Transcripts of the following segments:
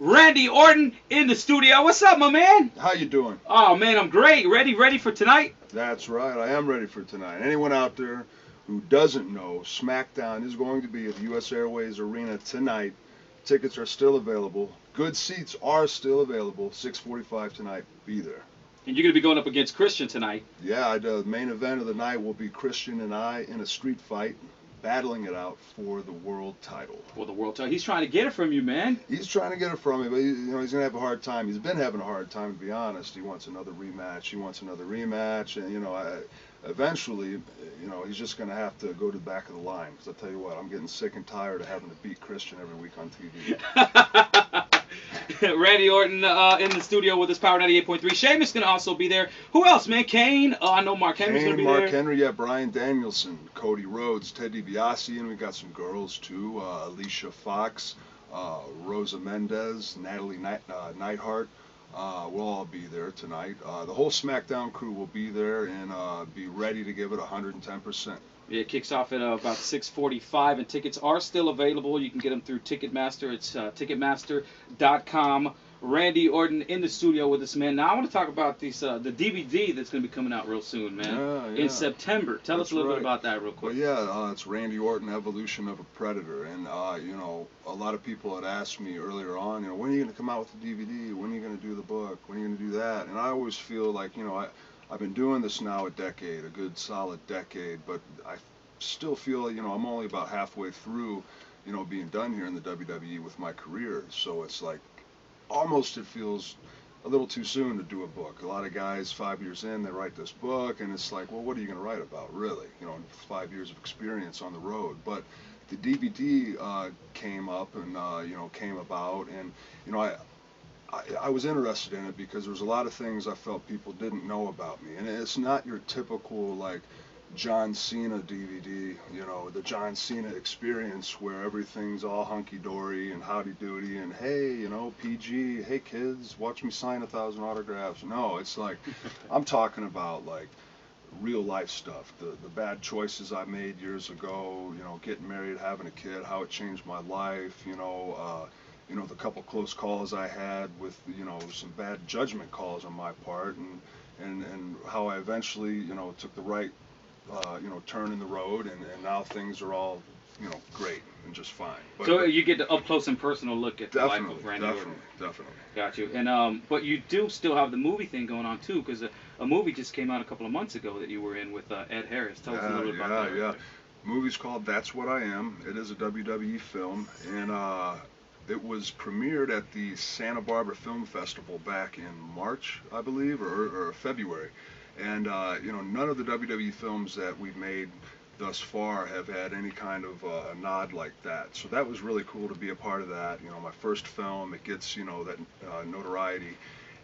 Randy Orton in the studio. What's up, my man? How you doing? Oh man, I'm great. Ready for tonight? That's right. I am ready for tonight. Anyone out there who doesn't know, SmackDown is going to be at the U.S. Airways Arena tonight. Tickets are still available. Good seats are still available. 6:45 tonight. Be there. And you're gonna be going up against Christian tonight. Yeah, the main event of the night will be Christian and I in a street fight, battling it out for the world title. For the world title. He's trying to get it from you, man. He's trying to get it from me, but he's gonna have a hard time. He's been having a hard time, to be honest. He wants another rematch. And eventually, he's just gonna have to go to the back of the line. Because I tell you what, I'm getting sick and tired of having to beat Christian every week on TV. Randy Orton in the studio with his Power 98.3. Sheamus gonna also be there. Who else, man? Kane. I know Mark Henry's gonna be Mark there. Henry, yeah, Bryan Danielson, Cody Rhodes, Ted DiBiase, and we got some girls too. Alicia Fox, Rosa Mendez, Natalie Neidhart. We'll all be there tonight. The whole SmackDown crew will be there and be ready to give it 110%. Yeah, it kicks off at about 6:45, and tickets are still available. You can get them through Ticketmaster. It's Ticketmaster.com. Randy Orton in the studio with us, man. Now I want to talk about the DVD that's going to be coming out real soon, man. Yeah. In September. Tell us a little bit about that real quick. Well, yeah, it's Randy Orton, Evolution of a Predator, and a lot of people had asked me earlier on, when are you going to come out with the DVD? When are you going to do the book? When are you going to do that? And I always feel like, I've been doing this now a decade, a good solid decade, but I still feel, I'm only about halfway through, being done here in the WWE with my career. So it's like, almost it feels a little too soon to do a book. A lot of guys, 5 years in, they write this book, and it's like, well, what are you going to write about, really? 5 years of experience on the road. But the DVD came up and, came about, and, I was interested in it because there was a lot of things I felt people didn't know about me. And it's not your typical, like, John Cena DVD, the John Cena experience where everything's all hunky-dory and howdy-doody and, hey, PG, hey, kids, watch me sign 1,000 autographs. No, it's like, I'm talking about, like, real life stuff, the bad choices I made years ago, getting married, having a kid, how it changed my life, the couple close calls I had with, some bad judgment calls on my part, and how I eventually, took the right, turn in the road, and now things are all, great and just fine. But, So you get the up close and personal look at the life of Randy Orton. Definitely. Got you. And but you do still have the movie thing going on too, because a movie just came out a couple of months ago that you were in with Ed Harris. Tell us a little bit about that. Yeah. Movie's called That's What I Am. It is a WWE film, and it was premiered at the Santa Barbara Film Festival back in March, I believe, or February. And none of the WWE films that we've made thus far have had any kind of a nod like that. So that was really cool to be a part of that. My first film, it gets that notoriety.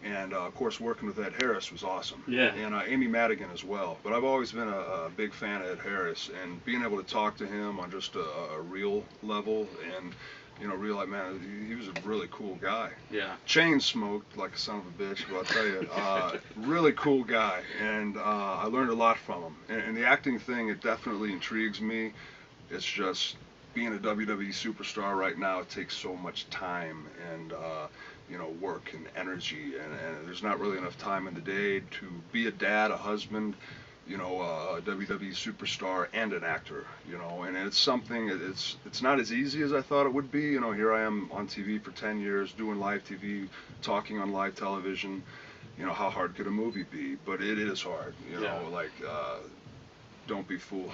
And of course, working with Ed Harris was awesome. Yeah. And Amy Madigan as well. But I've always been a big fan of Ed Harris, and being able to talk to him on just a real level and realize, man, he was a really cool guy. Yeah. Chain smoked like a son of a bitch, but I'll tell you, really cool guy, and I learned a lot from him. And the acting thing, it definitely intrigues me. It's just being a WWE superstar right now, it takes so much time and work and energy, and there's not really enough time in the day to be a dad, a husband, a WWE superstar and an actor, and it's something, it's not as easy as I thought it would be. Here I am on TV for 10 years, doing live TV, talking on live television. How hard could a movie be? But it is hard, Yeah. don't be fooled.